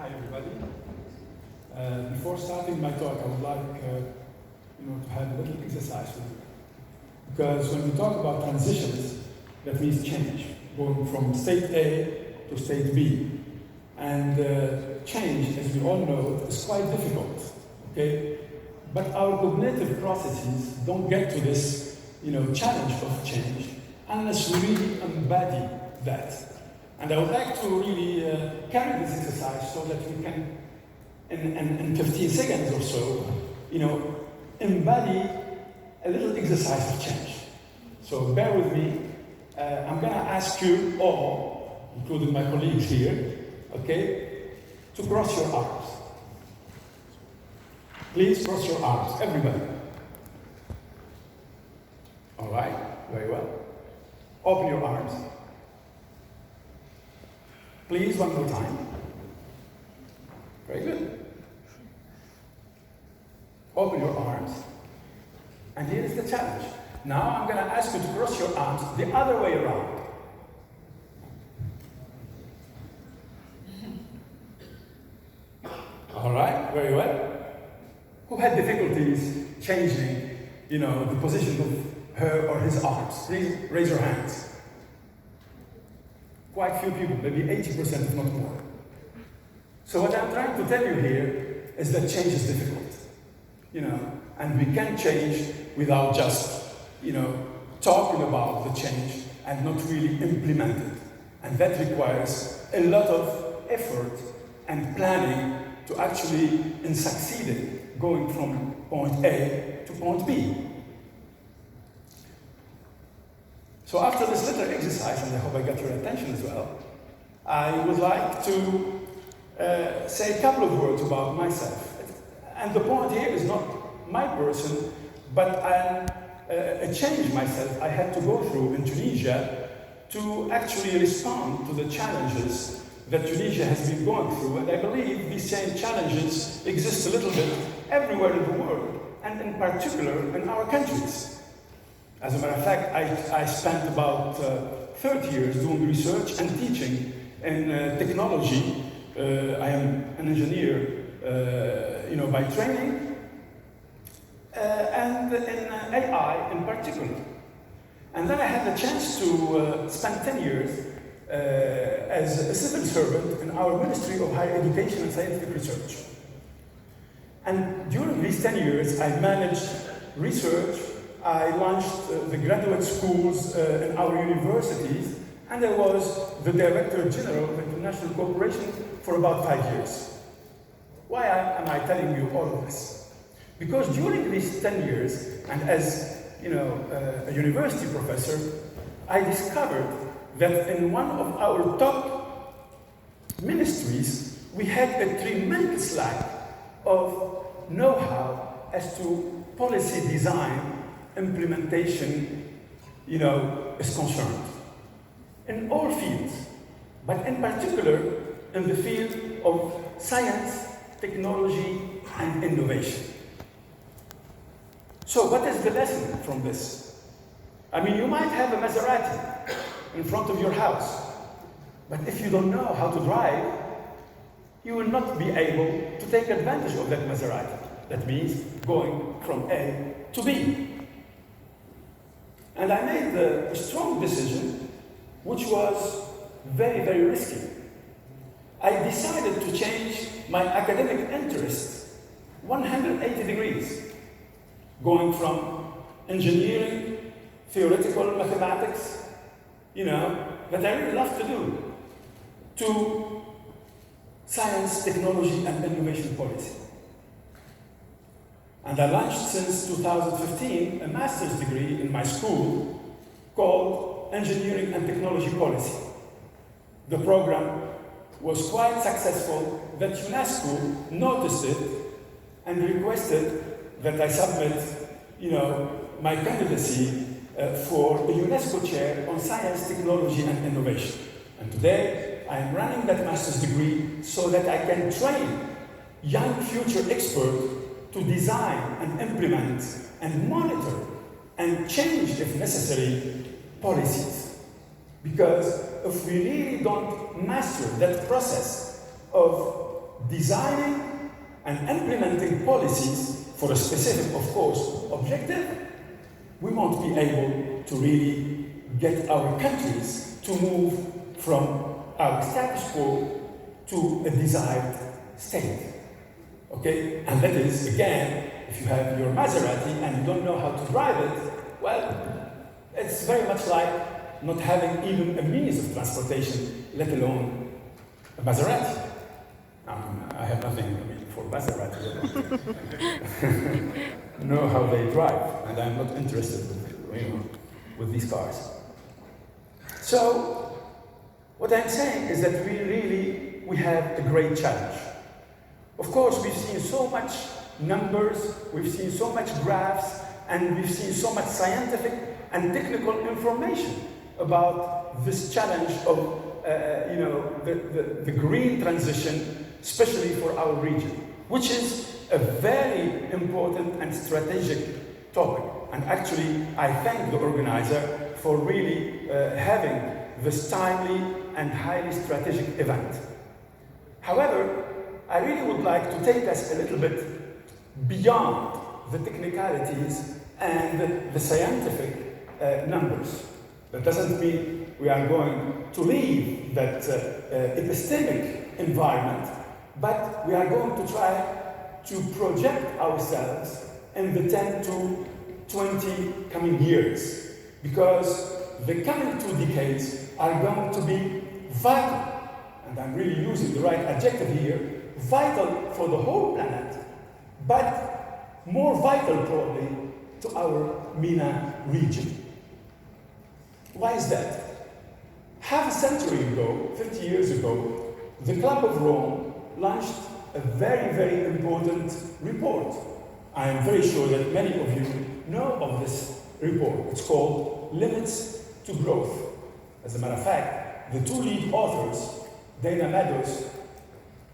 Hi, everybody. Before starting my talk, I would like to have a little exercise with you. Because when we talk about transitions, that means change, going from state A to state B. And change, as we all know, is quite difficult, okay? But our cognitive processes don't get to this, challenge of change unless we really embody that. And I would like to really carry this exercise so that we can, in 15 seconds or so, embody a little exercise of change. So bear with me. I'm going to ask you all, including my colleagues here, okay, to cross your arms. Please cross your arms, everybody. All right, very well. Open your arms. Please, one more time. Very good. Open your arms. And here is the challenge. Now I'm going to ask you to cross your arms the other way around. All right, very well. Who had difficulties changing, the position of her or his arms? Please raise your hands. Quite few people, maybe 80% if not more. So what I'm trying to tell you here is that change is difficult, and we can change without just, talking about the change and not really implement it. And that requires a lot of effort and planning to actually succeed in going from point A to point B. So after this little exercise, and I hope I got your attention as well, I would like to say a couple of words about myself. And the point here is not my person, but a change myself I had to go through in Tunisia to actually respond to the challenges that Tunisia has been going through. And I believe these same challenges exist a little bit everywhere in the world, and in particular in our countries. As a matter of fact, I spent about 30 years doing research and teaching in technology. I am an engineer, by training, and in AI in particular. And then I had the chance to spend 10 years as a civil servant in our Ministry of Higher Education and Scientific Research. And during these 10 years, I managed research. I launched the graduate schools in our universities, and I was the Director General of International Cooperation for about 5 years. Why am I telling you all of this? Because during these 10 years, and as a university professor, I discovered that in one of our top ministries, we had a tremendous lack of know-how as to policy design, implementation, is concerned. In all fields, but in particular in the field of science, technology, and innovation. So what is the lesson from this? I mean, you might have a Maserati in front of your house, but if you don't know how to drive, you will not be able to take advantage of that Maserati. That means going from A to B. And I made a strong decision, which was very, very risky. I decided to change my academic interest 180 degrees, going from engineering, theoretical mathematics, that I really love to do, to science, technology, and innovation policy. And I launched since 2015 a master's degree in my school called Engineering and Technology Policy. The program was quite successful that UNESCO noticed it and requested that I submit, my candidacy for a UNESCO chair on science, technology, and innovation. And today, I am running that master's degree so that I can train young future experts to design and implement and monitor and change, if necessary, policies. Because if we really don't master that process of designing and implementing policies for a specific, of course, objective, we won't be able to really get our countries to move from our status quo to a desired state. Okay? And that is, again, if you have your Maserati and you don't know how to drive it, well, it's very much like not having even a means of transportation, let alone a Maserati. I have nothing for Maserati. I know how they drive, and I'm not interested with these cars. So, what I'm saying is that we have a great challenge. Of course, we've seen so much numbers, we've seen so much graphs, and we've seen so much scientific and technical information about this challenge of the green transition, especially for our region, which is a very important and strategic topic. And actually, I thank the organizer for really having this timely and highly strategic event. However, I really would like to take us a little bit beyond the technicalities and the scientific numbers. That doesn't mean we are going to leave that epistemic environment, but we are going to try to project ourselves in the 10 to 20 coming years, because the coming 2 decades are going to be vital, and I'm really using the right adjective here, vital for the whole planet, but more vital probably to our MENA region. Why is that? Half a century ago, 50 years ago, the Club of Rome launched a very, very important report. I am very sure that many of you know of this report. It's called Limits to Growth. As a matter of fact, the 2 lead authors, Dana Meadows,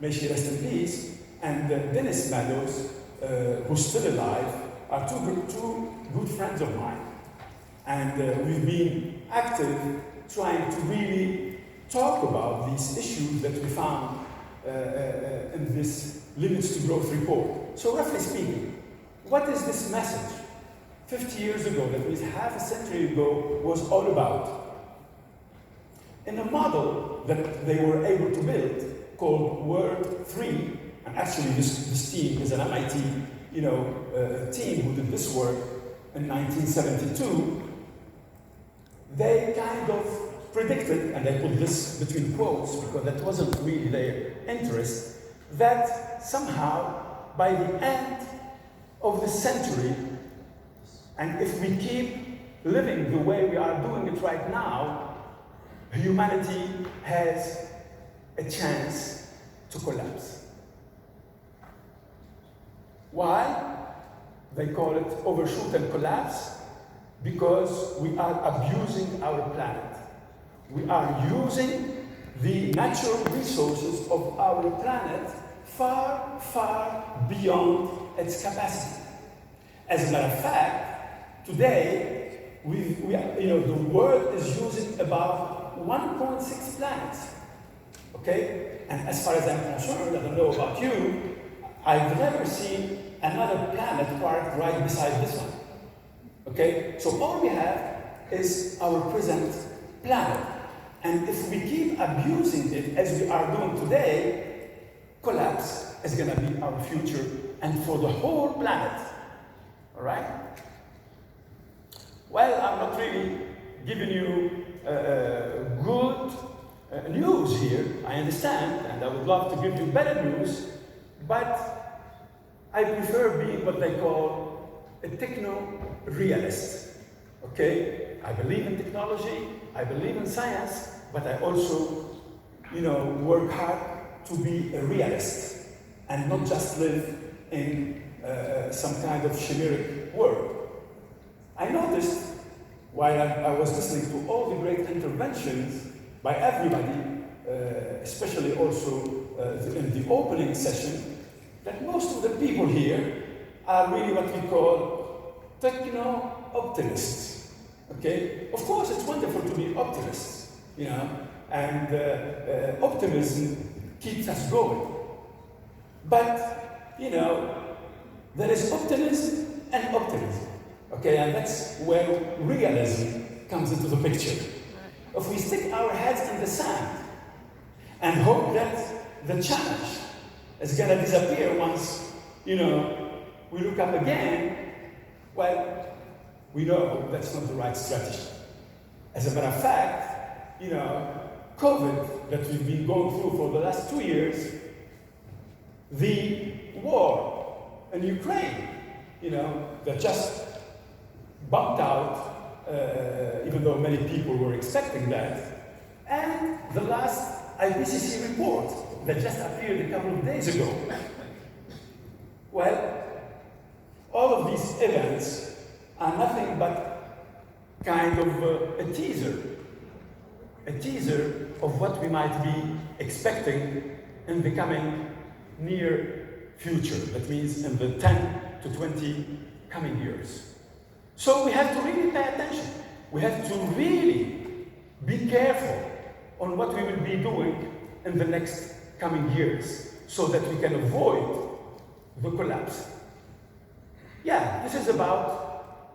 may she rest in peace, and Dennis Meadows, who's still alive, are two good friends of mine. And we've been active trying to really talk about these issues that we found in this Limits to Growth report. So roughly speaking, what is this message 50 years ago, that means half a century ago, was all about? In a model that they were able to build called World 3, and actually this team is an MIT team who did this work in 1972, they kind of predicted, and I put this between quotes because that wasn't really their interest, that somehow by the end of the century, and if we keep living the way we are doing it right now, humanity has a chance to collapse. Why? They call it overshoot and collapse, because we are abusing our planet. We are using the natural resources of our planet far, far beyond its capacity. As a matter of fact, today, the world is using about 1.6 planets. Okay? And as far as I'm concerned, I don't know about you, I've never seen another planet parked right beside this one. Okay? So all we have is our present planet. And if we keep abusing it as we are doing today, collapse is going to be our future, and for the whole planet. All right? Well, I'm not really giving you good news here. I understand, and I would love to give you better news, but I prefer being what they call a techno-realist. Okay? I believe in technology, I believe in science, but I also, work hard to be a realist and not just live in some kind of chimeric world. I noticed while I was listening to all the great interventions by everybody, especially also in the opening session, that most of the people here are really what we call techno-optimists. Okay? Of course, it's wonderful to be optimists, and optimism keeps us going. But, there is optimism and optimism. Okay, and that's where realism comes into the picture. If we stick our heads in the sand and hope that the challenge is going to disappear once, we look up again, well, we know that's not the right strategy. As a matter of fact, COVID that we've been going through for the last 2 years, the war in Ukraine, that just bumped out, even though many people were expecting that, and the last IPCC report that just appeared a couple of days ago. Well, all of these events are nothing but kind of a teaser of what we might be expecting in the coming near future. That means in the 10 to 20 coming years. So we have to really pay attention. We have to really be careful on what we will be doing in the next coming years so that we can avoid the collapse. Yeah, this is about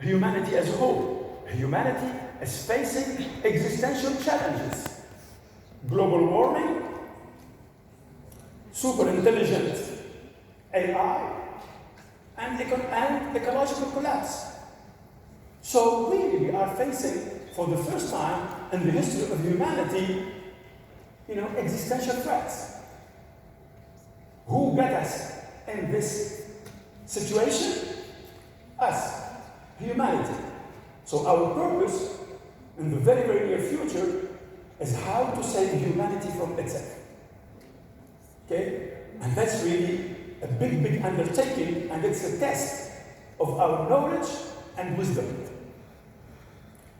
humanity as a whole. Humanity is facing existential challenges. Global warming, super intelligent AI, and ecological collapse. So really we are facing, for the first time in the history of humanity, existential threats. Who got us in this situation? Us, humanity. So our purpose in the very, very near future is how to save humanity from itself. Okay? And that's really a big, big undertaking, and it's a test of our knowledge and wisdom.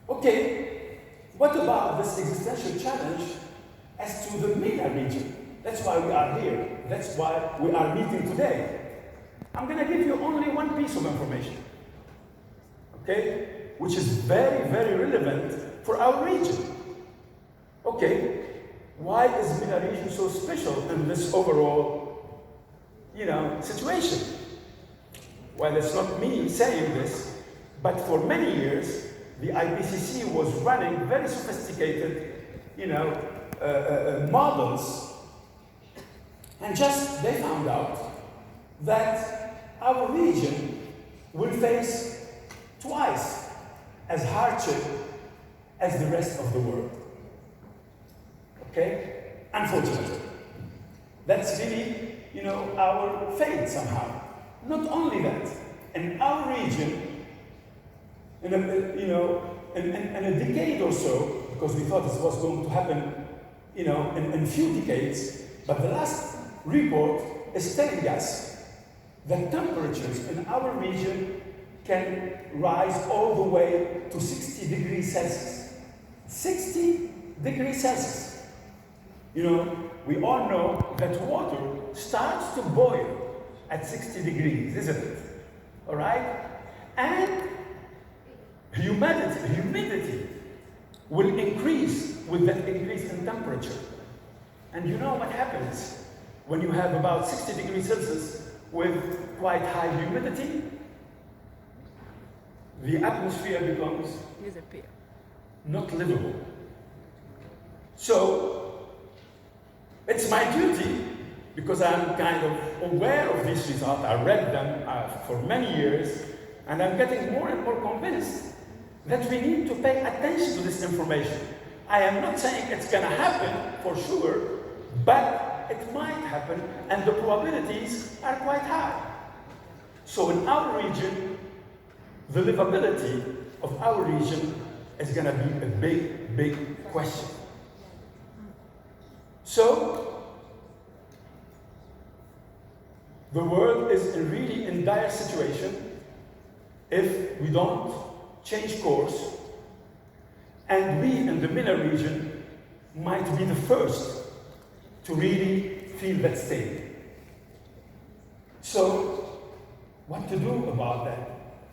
Okay, what about this existential challenge as to the MENA region? That's why we are here. That's why we are meeting today. I'm going to give you only one piece of information, okay, which is very, very relevant for our region. Okay, why is MENA region so special in this overall, situation? Well, it's not me saying this, but for many years, the IPCC was running very sophisticated, models, and just they found out that our region will face twice as hardship as the rest of the world. Okay? Unfortunately. That's really, our fate somehow. Not only that, in our region, in a decade or so, because we thought this was going to happen, in a few decades, but the last report is telling us that temperatures in our region can rise all the way to 60 degrees Celsius. 60 degrees Celsius. We all know that water starts to boil at 60 degrees, isn't it? All right? And humidity will increase with that increase in temperature. And you know what happens when you have about 60 degrees Celsius with quite high humidity? The atmosphere becomes not livable. So, it's my duty, because I'm kind of aware of these results, I read them for many years, and I'm getting more and more convinced that we need to pay attention to this information. I am not saying it's going to happen for sure, but it might happen, and the probabilities are quite high. So in our region, the livability of our region is going to be a big, big question. So, the world is really in dire situation if we don't change course, and we in the MENA region might be the first to really feel that state. So, what to do about that?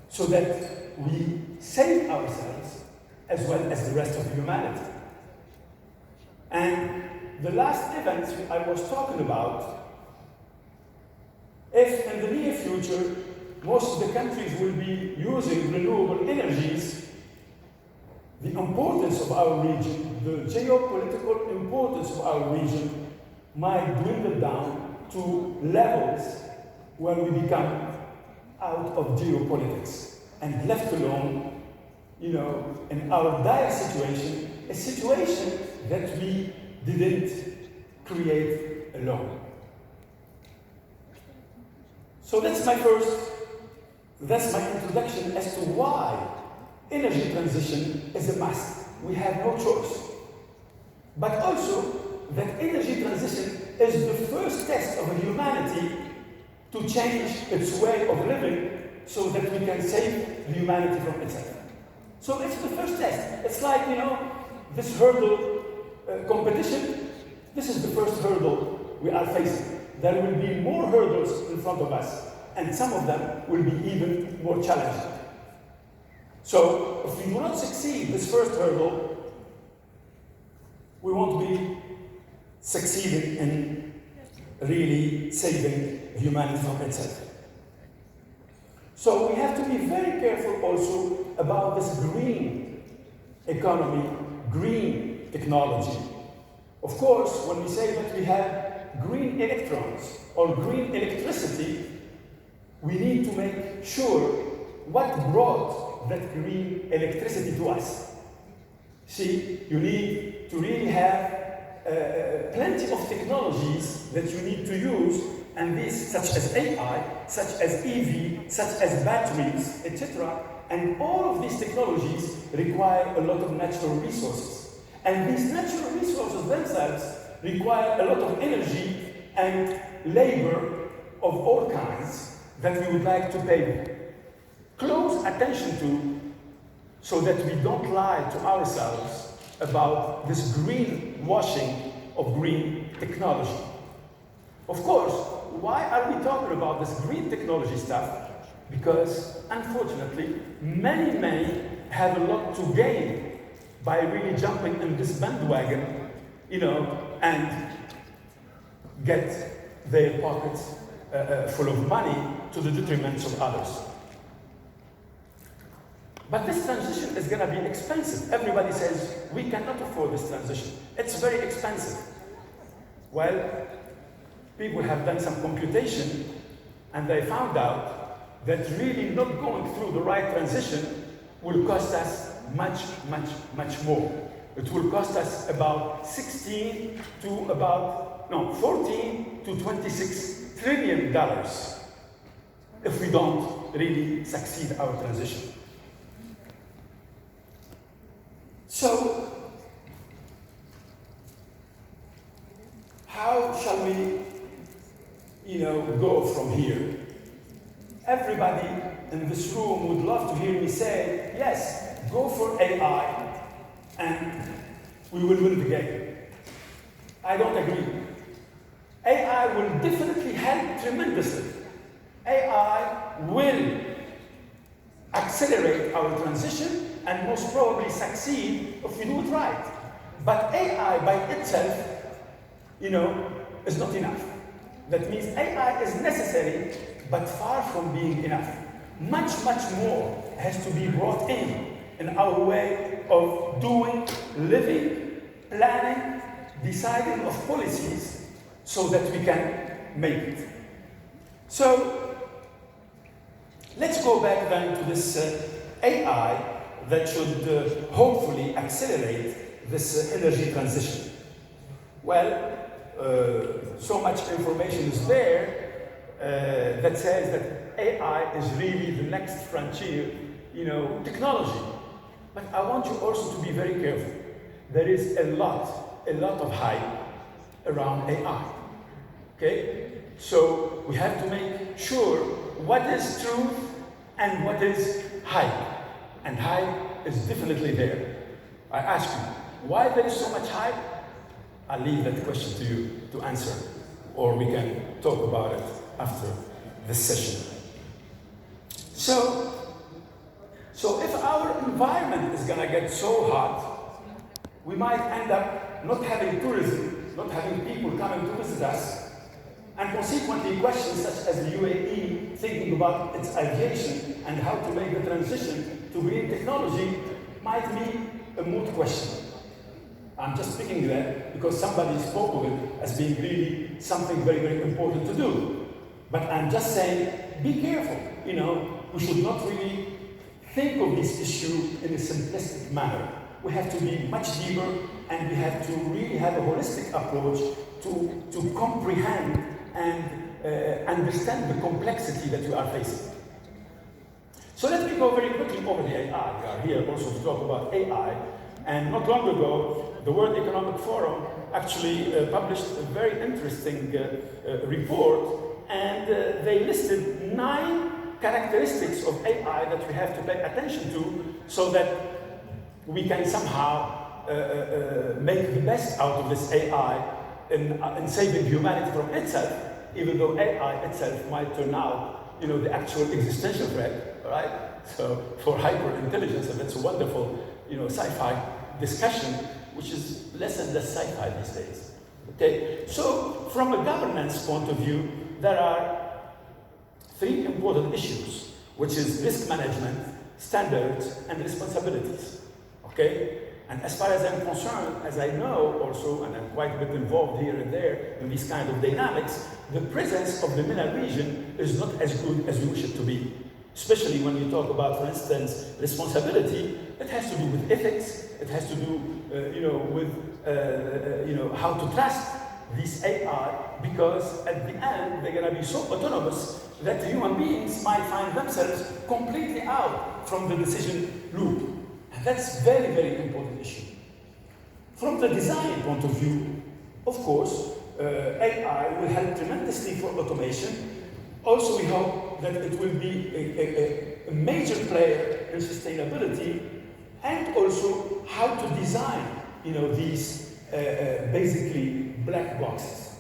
So that we save ourselves as well as the rest of humanity. And the last event I was talking about if in the near future, most of the countries will be using renewable energies, the importance of our region, the geopolitical importance of our region might dwindle down to levels where we become out of geopolitics and left alone, in our dire situation, a situation that we didn't create alone. So that's my introduction as to why energy transition is a must. We have no choice. But also that energy transition is the first test of humanity to change its way of living so that we can save the humanity from itself. So it's the first test. It's like, this hurdle competition. This is the first hurdle we are facing. There will be more hurdles in front of us, and some of them will be even more challenging. So if we do not succeed this first hurdle, we won't be succeeding in really saving humanity from itself. So we have to be very careful also about this green economy, green technology. Of course, when we say that we have green electrons or green electricity, we need to make sure what brought that green electricity to us. See, you need to really have plenty of technologies that you need to use, and these, such as AI, such as EV, such as batteries, etc. And all of these technologies require a lot of natural resources. And these natural resources themselves require a lot of energy and labor of all kinds that we would like to pay close attention to, so that we don't lie to ourselves about this greenwashing of green technology. Of course, why are we talking about this green technology stuff? Because, unfortunately, many have a lot to gain by really jumping in this bandwagon, and get their pockets full of money to the detriment of others. But this transition is going to be expensive. Everybody says, we cannot afford this transition. It's very expensive. Well, people have done some computation, and they found out that really not going through the right transition will cost us much more. It will cost us about 14 to 26 trillion dollars if we don't really succeed our transition. So, how shall we, go from here? Everybody in this room would love to hear me say, yes, go for AI, and we will win the game. I don't agree. AI will definitely help tremendously. AI will accelerate our transition and most probably succeed if we do it right. But AI by itself, is not enough. That means AI is necessary, but far from being enough. Much more has to be brought in our way of doing, living, planning, deciding of policies so that we can make it. So, let's go back then to this AI that should hopefully accelerate this energy transition. Well, so much information is there that says that AI is really the next frontier, technology. But I want you also to be very careful. There is a lot of hype around AI. Okay? So we have to make sure what is truth and what is hype. And hype is definitely there. I ask you, why there is so much hype? I'll leave that question to you to answer, or we can talk about it after this session. So if our environment is going to get so hot, we might end up not having tourism, not having people coming to visit us, And consequently, questions such as the UAE thinking about its aviation and how to make the transition to green technology might be a moot question. I'm just speaking that because somebody spoke of it as being really something very, very important to do. But I'm just saying, be careful. We should not really think of this issue in a simplistic manner. We have to be much deeper, and we have to really have a holistic approach to comprehend and understand the complexity that we are facing. So let me go very quickly over the AI. We are here also to talk about AI. And not long ago, the World Economic Forum actually published a very interesting report, and they listed 9 characteristics of AI that we have to pay attention to so that we can somehow make the best out of this AI in saving humanity from itself, even though AI itself might turn out, the actual existential threat, right? So for hyper-intelligence, and that's a wonderful, sci-fi discussion, which is less and less sci-fi these days. Okay, so from a governance point of view, there are 3 important issues, which is risk management, standards, and responsibilities. Okay? And as far as I'm concerned, as I know also, and I'm quite a bit involved here and there in these kind of dynamics, the presence of the MENA region is not as good as we wish it to be. Especially when you talk about, for instance, responsibility, it has to do with ethics, it has to do, with, how to trust these AI, because at the end, they're going to be so autonomous that human beings might find themselves completely out from the decision loop. And that's a very, very important issue. From the design point of view, of course, AI will help tremendously for automation. Also, we hope that it will be a major player in sustainability, and also how to design, these basically black boxes.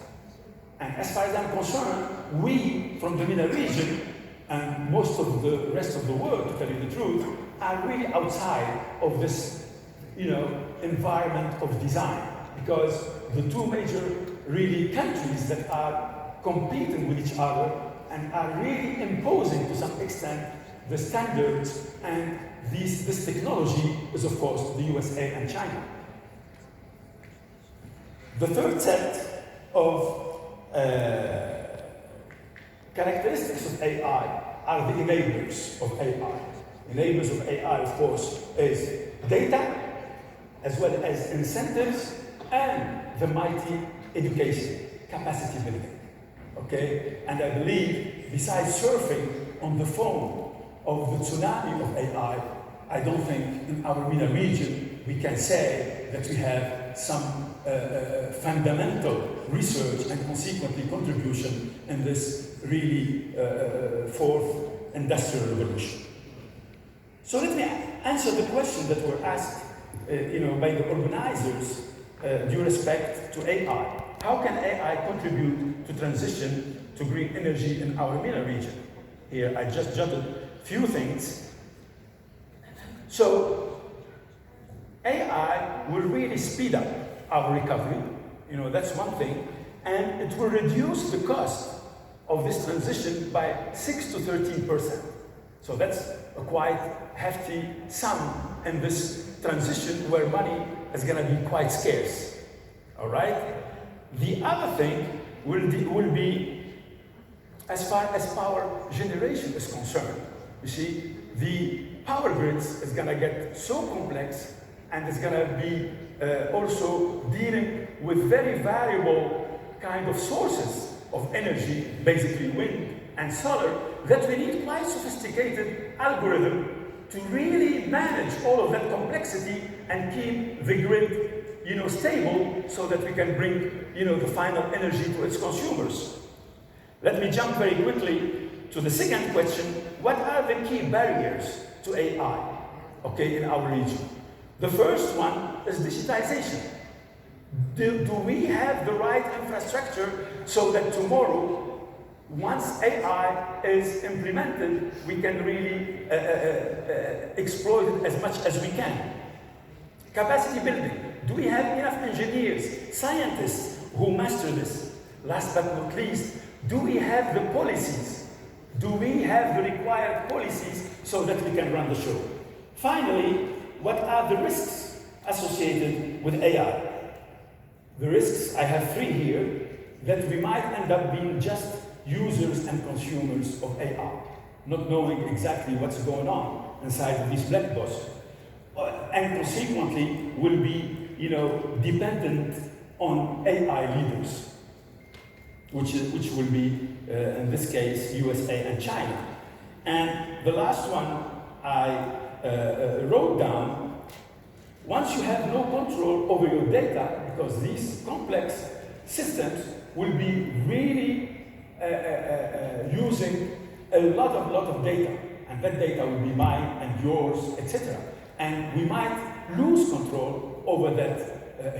And as far as I'm concerned, we from the MENA region and most of the rest of the world, to tell you the truth, are really outside of this, environment of design, because the 2 major really countries that are competing with each other and are really imposing to some extent the standards and this technology is, of course, the USA and China. The third set of characteristics of AI are the enablers of AI. Enablers of AI, of course, is data, as well as incentives, and the mighty education, capacity building. Okay? And I believe, besides surfing on the foam of the tsunami of AI, I don't think in our MENA region we can say that we have some fundamental research and consequently contribution in this really 4th industrial revolution. So let me answer the question that were asked by the organizers due respect to AI. How can AI contribute to transition to green energy in our MENA region? Here I just jotted a few things. So AI will really speed up our recovery, that's one thing, and it will reduce the cost of this transition by 6 to 13%. So that's a quite hefty sum in this transition where money is going to be quite scarce. All right? The other thing will be as far as power generation is concerned. You see, the power grids is going to get so complex, and it's going to be also dealing with very variable kind of sources of energy, basically wind and solar, that we need quite sophisticated algorithm to really manage all of that complexity and keep the grid, stable, so that we can bring, the final energy to its consumers. Let me jump very quickly to the second question: what are the key barriers to AI, in our region? The first one is digitization. Do we have the right infrastructure so that tomorrow, once AI is implemented, we can really exploit it as much as we can? Capacity building. Do we have enough engineers, scientists who master this? Last but not least, Do we have the policies? Do we have the required policies so that we can run the show? Finally, what are the risks associated with AI? The risks, I have three here, that we might end up being just users and consumers of AI, not knowing exactly what's going on inside of these black boxes, and consequently will be, dependent on AI leaders, which will be, in this case, USA and China. And the last one I wrote down, once you have no control over your data, because these complex systems will be really using a lot of data, and that data will be mine and yours, etc. And we might lose control over that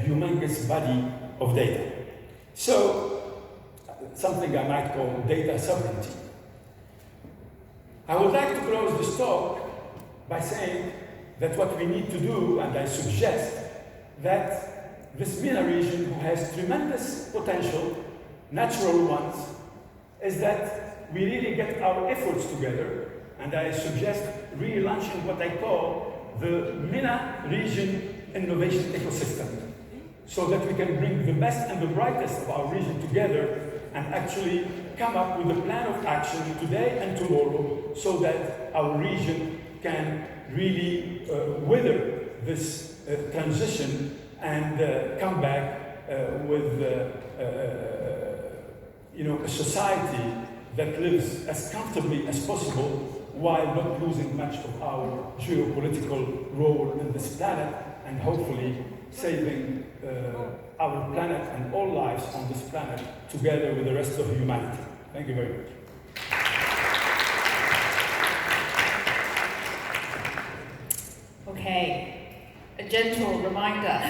humongous body of data. So, something I might call data sovereignty. I would like to close this talk by saying that what we need to do, and I suggest that this MENA region, who has tremendous potential, natural ones, is that we really get our efforts together, and I suggest relaunching what I call the MENA region innovation ecosystem, so that we can bring the best and the brightest of our region together and actually come up with a plan of action today and tomorrow, so that our region can really weather this transition and come back with a society that lives as comfortably as possible while not losing much of our geopolitical role in this planet, and hopefully saving our planet and all lives on this planet together with the rest of humanity. Thank you very much. Okay, a gentle reminder